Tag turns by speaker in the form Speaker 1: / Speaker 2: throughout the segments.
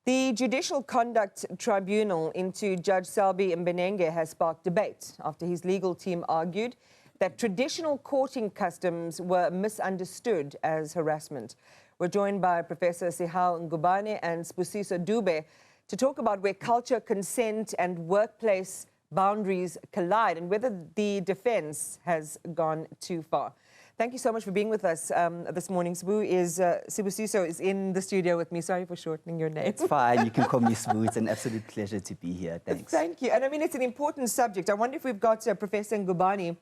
Speaker 1: The Judicial Conduct Tribunal into Judge Selby Mbenenge has sparked debate after his legal team argued that traditional courting customs were misunderstood as harassment. We're joined by Professor Sihawu Ngubane and Sibusiso Dube to talk about where culture, consent and workplace boundaries collide and whether the defense has gone too far. Thank you so much for being with us this morning. Sibusiso is in the studio with me. Sorry for shortening your name.
Speaker 2: It's fine. You can call me Sibu. It's an absolute pleasure to be here. Thanks.
Speaker 1: Thank you. And I mean, it's an important subject. I wonder if we've got Professor Ngubane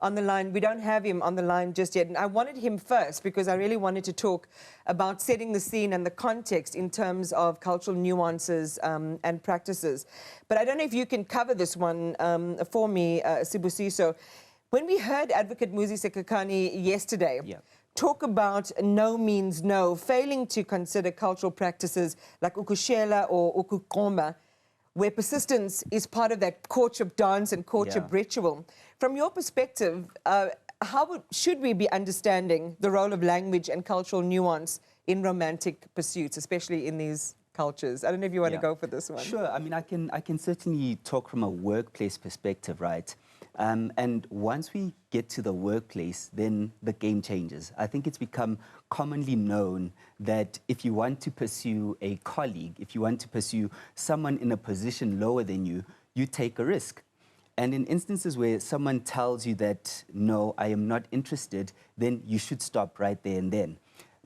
Speaker 1: on the line. We don't have him on the line just yet. And I wanted him first because I really wanted to talk about setting the scene and the context in terms of cultural nuances and practices. But I don't know if you can cover this one for me, Sibusiso. When we heard Advocate Muzi Sekakani yesterday talk about no means no, failing to consider cultural practices like ukushela or ukukomba, where persistence is part of that courtship dance and courtship ritual. From your perspective, how should we be understanding the role of language and cultural nuance in romantic pursuits, especially in these cultures? I don't know if you want to go for this one.
Speaker 2: Sure. I mean, I can certainly talk from a workplace perspective, right? And once we get to the workplace, then the game changes. I think it's become commonly known that if you want to pursue a colleague, if you want to pursue someone in a position lower than you, you take a risk. And in instances where someone tells you that, no, I am not interested, then you should stop right there and then.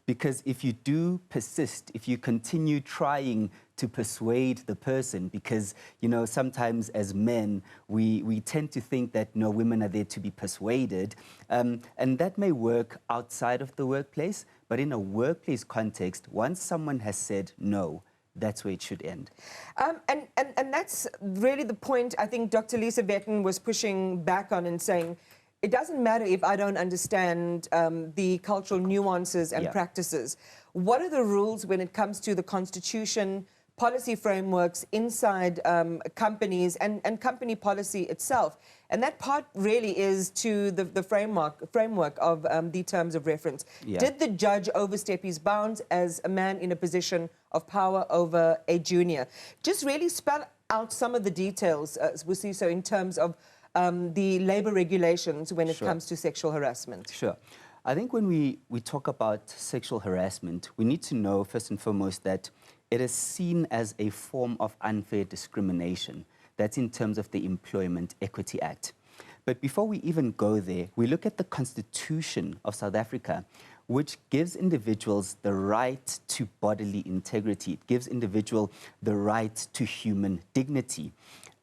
Speaker 2: Because if you do persist, if you continue trying to persuade the person, because, you know, sometimes as men, we tend to think that, no, women are there to be persuaded. And that may work outside of the workplace, but in a workplace context, once someone has said no, that's where it should end.
Speaker 1: And that's really the point I think Dr. Lisa Vetten was pushing back on and saying, it doesn't matter if I don't understand the cultural nuances and practices. What are the rules when it comes to the constitution, policy frameworks inside companies and company policy itself? And that part really is to the framework of the terms of reference. Did the judge overstep his bounds as a man in a position of power over a junior? Just really spell out some of the details, Sibusiso, in terms of the labor regulations when it comes to sexual harassment.
Speaker 2: Sure. I think when we talk about sexual harassment, we need to know first and foremost that it is seen as a form of unfair discrimination. That's in terms of the Employment Equity Act. But before we even go there, we look at the Constitution of South Africa, which gives individuals the right to bodily integrity. It gives individual the right to human dignity.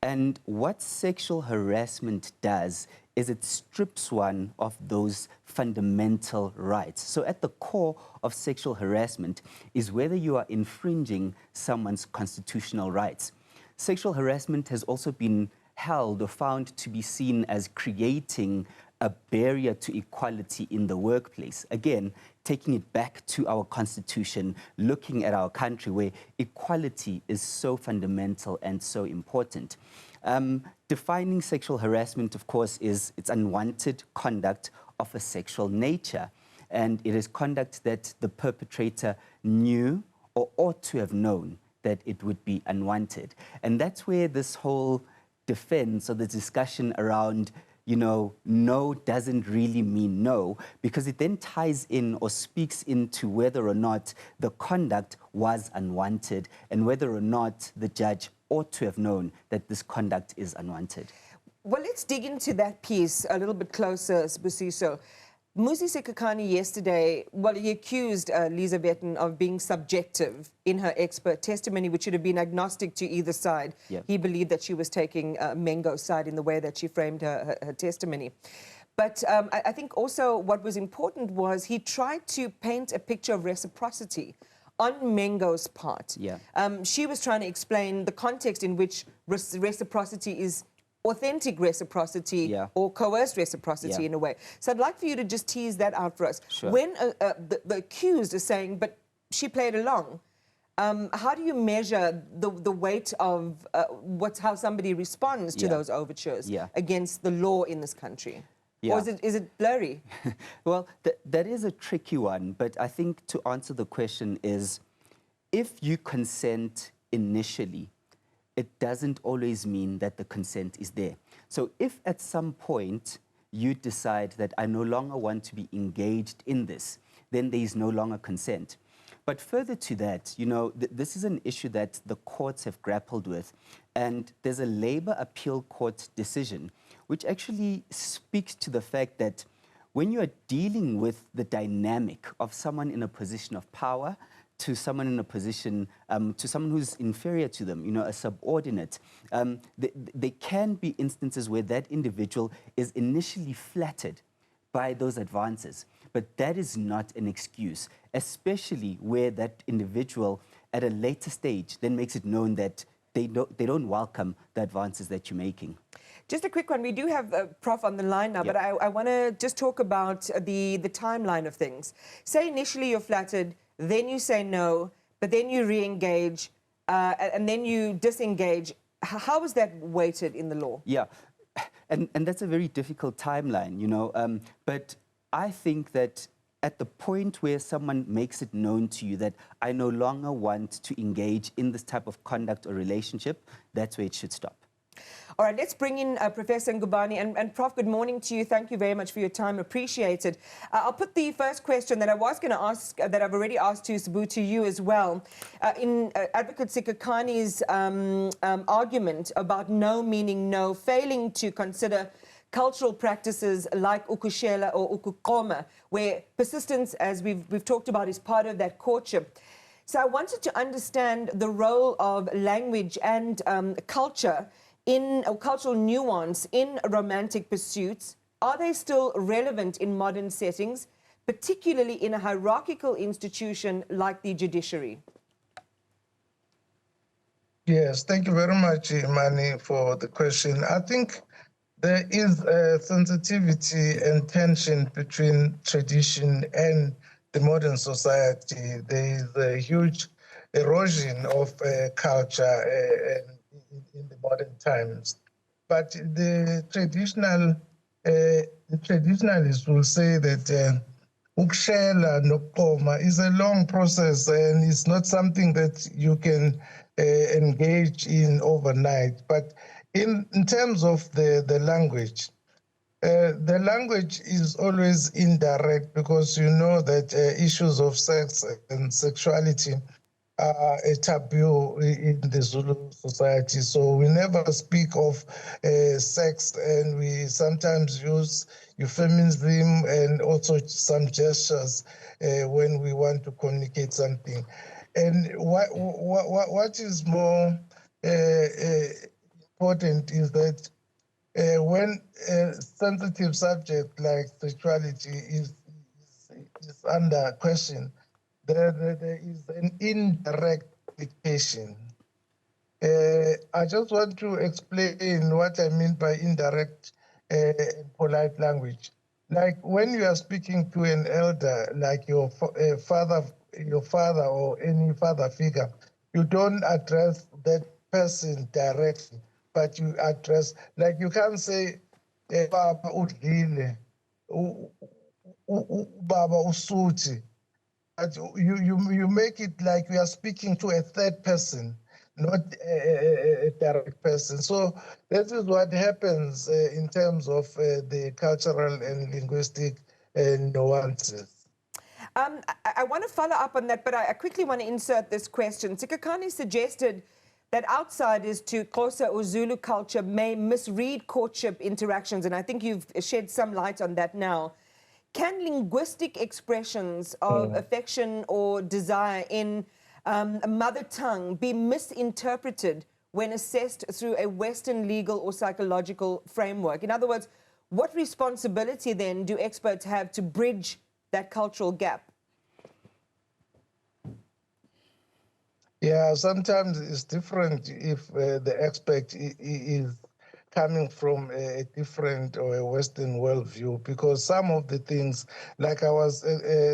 Speaker 2: And what sexual harassment does is it strips one of those fundamental rights. So at the core of sexual harassment is whether you are infringing someone's constitutional rights. Sexual harassment has also been held or found to be seen as creating a barrier to equality in the workplace. Again, taking it back to our constitution, looking at our country where equality is so fundamental and so important. Defining sexual harassment, of course, is it's unwanted conduct of a sexual nature. And it is conduct that the perpetrator knew or ought to have known that it would be unwanted. And that's where this whole defense or the discussion around, you know, no doesn't really mean no, because it then ties in or speaks into whether or not the conduct was unwanted and whether or not the judge ought to have known that this conduct is unwanted.
Speaker 1: Well, let's dig into that piece a little bit closer, Sibusiso. Muzi Sekakani yesterday, well, he accused Lisa Vetten of being subjective in her expert testimony, which should have been agnostic to either side. He believed that she was taking Mengo's side in the way that she framed her testimony. But I think also what was important was he tried to paint a picture of reciprocity on Mengo's part. She was trying to explain the context in which reciprocity is authentic reciprocity or coerced reciprocity in a way. So I'd like for you to just tease that out for us. When the accused is saying, but she played along, how do you measure the weight of how somebody responds to those overtures against the law in this country? Or is it blurry?
Speaker 2: Well, that is a tricky one, but I think to answer the question is, if you consent initially, it doesn't always mean that the consent is there. So if at some point you decide that I no longer want to be engaged in this, then there is no longer consent. But further to that, you know, this is an issue that the courts have grappled with. And there's a Labour Appeal Court decision which actually speaks to the fact that when you are dealing with the dynamic of someone in a position of power to someone in a position, to someone who's inferior to them, you know, a subordinate, there can be instances where that individual is initially flattered by those advances. But that is not an excuse, especially where that individual at a later stage then makes it known that they don't welcome the advances that you're making.
Speaker 1: Just a quick one. We do have Prof on the line now, but I want to just talk about the timeline of things. Say initially you're flattered, then you say no, but then you re-engage, and then you disengage. How is that weighted in the law?
Speaker 2: Yeah, and that's a very difficult timeline, you know, but I think that at the point where someone makes it known to you that I no longer want to engage in this type of conduct or relationship, that's where it should stop.
Speaker 1: All right, let's bring in Professor Ngubane. And Prof, good morning to you. Thank you very much for your time. Appreciate it. I'll put the first question that I was going to ask, that I've already asked to Sibu, to you as well. In Advocate Sikhakhany's argument about no meaning no, failing to consider cultural practices like ukushela or ukukoma, where persistence, as we've talked about, is part of that courtship. So I wanted to understand the role of language and culture or cultural nuance in romantic pursuits. Are they still relevant in modern settings, particularly in a hierarchical institution like the judiciary?
Speaker 3: Yes, thank you very much, Imani, for the question. I think there is a sensitivity and tension between tradition and the modern society. There is a huge erosion of culture in the modern times. But the traditionalists will say that ukushela nokukoma is a long process and it's not something that you can engage in overnight. But in terms of the language is always indirect, because you know that issues of sex and sexuality are a taboo in the Zulu society. So we never speak of sex, and we sometimes use euphemism and also some gestures when we want to communicate something. And what is more important is that when a sensitive subject like sexuality is under question, there is an indirect implication. I just want to explain what I mean by indirect polite language. Like when you are speaking to an elder, like your father or any father figure, you don't address that person directly, but you address, like you can't say, Baba udlile, Baba usuthi. But you make it like we are speaking to a third person, not a direct person. So this is what happens in terms of the cultural and linguistic nuances.
Speaker 1: I want to follow up on that, but I quickly want to insert this question. Sikhakhany suggested that outsiders to Xhosa or Zulu culture may misread courtship interactions, and I think you've shed some light on that now. Can linguistic expressions of affection or desire in a mother tongue be misinterpreted when assessed through a Western legal or psychological framework? In other words, what responsibility then do experts have to bridge that cultural gap?
Speaker 3: Yeah, sometimes it's different if the expert is coming from a different or a Western worldview, because some of the things, like I was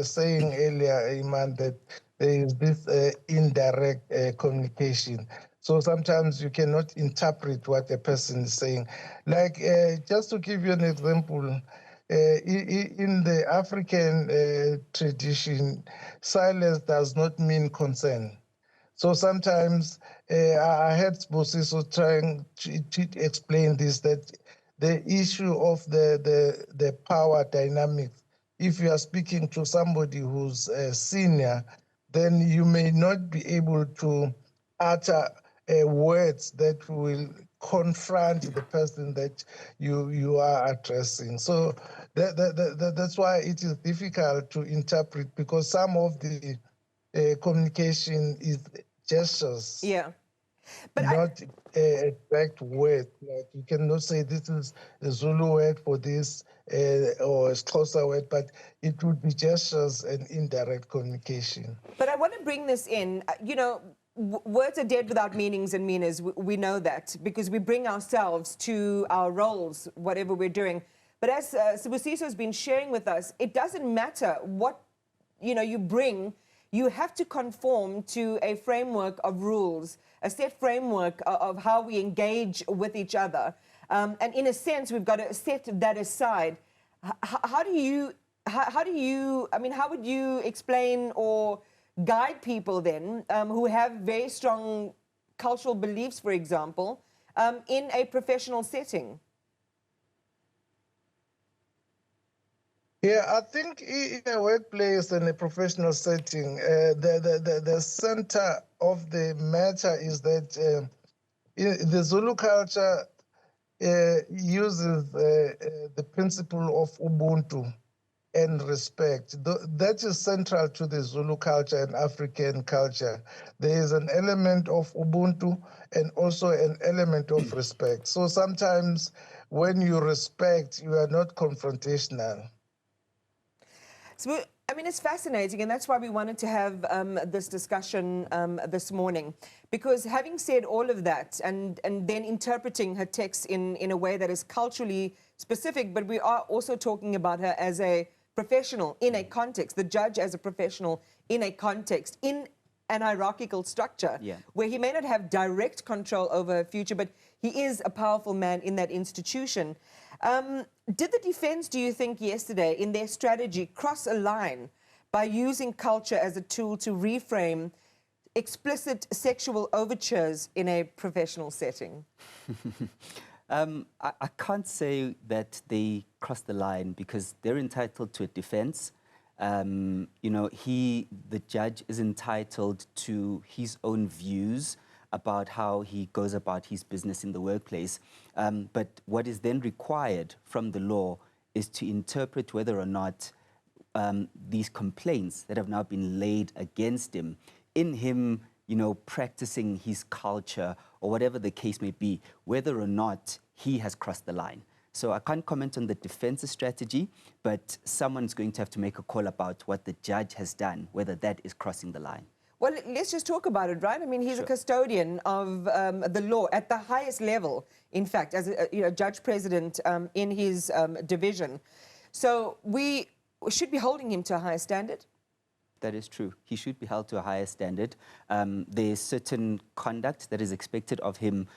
Speaker 3: saying earlier, Iman, that there is this indirect communication. So sometimes you cannot interpret what a person is saying. Like, just to give you an example, in the African tradition, silence does not mean consent. So sometimes I heard Sibusiso trying to explain this, that the issue of the power dynamics, if you are speaking to somebody who's senior, then you may not be able to utter words that will confront the person that you are addressing. So that's why it is difficult to interpret, because some of the communication is gestures.
Speaker 1: Yeah. But
Speaker 3: not a direct word. Like you cannot say this is a Zulu word for this or a Xhosa word, but it would be gestures and indirect communication.
Speaker 1: But I want to bring this in. You know, words are dead without meanings and meaners. We know that because we bring ourselves to our roles, whatever we're doing. But as Sibusiso has been sharing with us, it doesn't matter what, you know, you bring. You have to conform to a framework of rules, a set framework of how we engage with each other. And in a sense, we've got to set that aside. How do you, I mean, how would you explain or guide people then who have very strong cultural beliefs, for example, in a professional setting?
Speaker 3: Yeah, I think in a workplace and a professional setting, the center of the matter is that the Zulu culture uses the principle of Ubuntu and respect. That is central to the Zulu culture and African culture. There is an element of Ubuntu and also an element of respect. So sometimes when you respect, you are not confrontational.
Speaker 1: So, I mean, it's fascinating, and that's why we wanted to have this discussion this morning. Because having said all of that, and then interpreting her text in a way that is culturally specific, but we are also talking about her as a professional in a context, the judge as a professional in a context, in an hierarchical structure, where he may not have direct control over her future, but he is a powerful man in that institution. Did the defense, do you think, yesterday in their strategy cross a line by using culture as a tool to reframe explicit sexual overtures in a professional setting?
Speaker 2: I can't say that they crossed the line because they're entitled to a defense. You know, the judge is entitled to his own views about how he goes about his business in the workplace. But what is then required from the law is to interpret whether or not these complaints that have now been laid against him, in him, you know, practicing his culture or whatever the case may be, whether or not he has crossed the line. So I can't comment on the defense's strategy, but someone's going to have to make a call about what the judge has done, whether that is crossing the line.
Speaker 1: Well, let's just talk about it, right? I mean, he's a custodian of the law at the highest level, in fact, as a judge president in his division. So we should be holding him to a higher standard.
Speaker 2: That is true. He should be held to a higher standard. There's certain conduct that is expected of him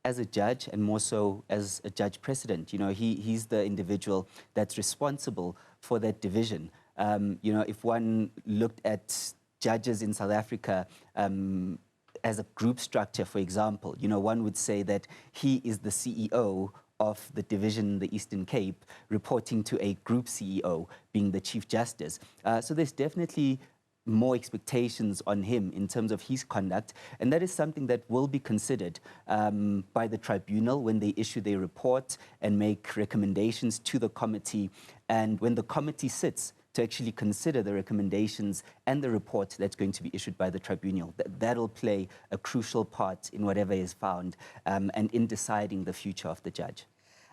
Speaker 2: as a judge, and more so as a judge president. You know, he's the individual that's responsible for that division. You know, if one looked at judges in South Africa as a group structure, for example, you know, one would say that he is the CEO of the division in the Eastern Cape, reporting to a group CEO, being the Chief Justice. So there's definitely more expectations on him in terms of his conduct, and that is something that will be considered by the tribunal when they issue their report and make recommendations to the committee. And when the committee sits to actually consider the recommendations and the report that's going to be issued by the tribunal, that'll play a crucial part in whatever is found and in deciding the future of the judge.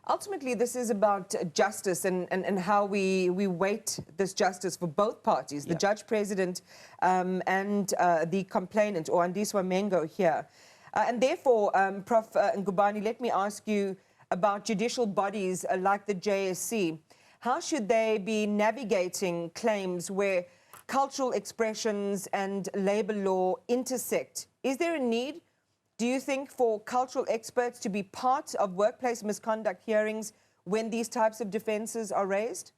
Speaker 1: Ultimately, this is about justice and how we weight this justice for both parties, the judge president and the complainant, or Andiswa Mengo here. And therefore, Prof. Ngubane, let me ask you about judicial bodies like the JSC. How should they be navigating claims where cultural expressions and labor law intersect? Is there a need, do you think, for cultural experts to be part of workplace misconduct hearings when these types of defenses are raised?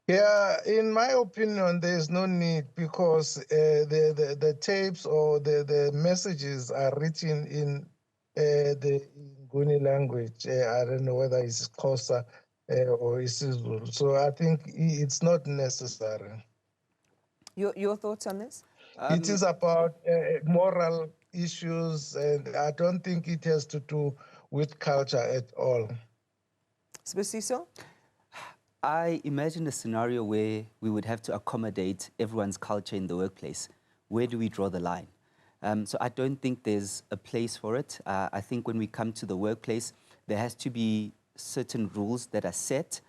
Speaker 3: Yeah, in my opinion, there is no need because the tapes or the messages are written in the Nguni language. I don't know whether it's Xhosa or isiZulu. So I think it's not necessary.
Speaker 1: Your thoughts on this?
Speaker 3: It is about moral issues, and I don't think it has to do with culture at all.
Speaker 1: Sibusiso?
Speaker 2: I imagine a scenario where we would have to accommodate everyone's culture in the workplace. Where do we draw the line? So I don't think there's a place for it. I think when we come to the workplace, there has to be certain rules that are set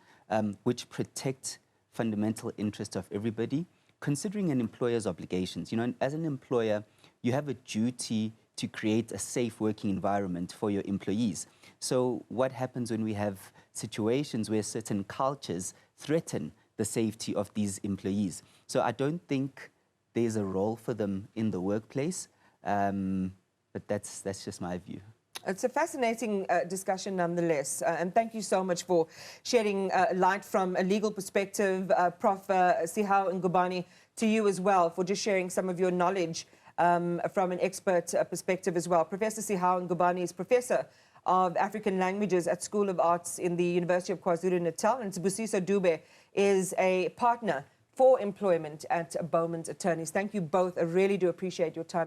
Speaker 2: which protect fundamental interests of everybody, considering an employer's obligations. You know, as an employer, you have a duty to create a safe working environment for your employees. So what happens when we have situations where certain cultures threaten the safety of these employees? So I don't think there's a role for them in the workplace, but that's just my view.
Speaker 1: It's a fascinating discussion nonetheless, and thank you so much for shedding light from a legal perspective. Prof. Sihawu Ngubane, to you as well, for just sharing some of your knowledge from an expert perspective as well. Professor Sihawu Ngubane is Professor of African Languages at School of Arts in the University of KwaZulu-Natal, and Sibusiso Dube is a partner for employment at Bowmans Attorneys. Thank you both. I really do appreciate your time.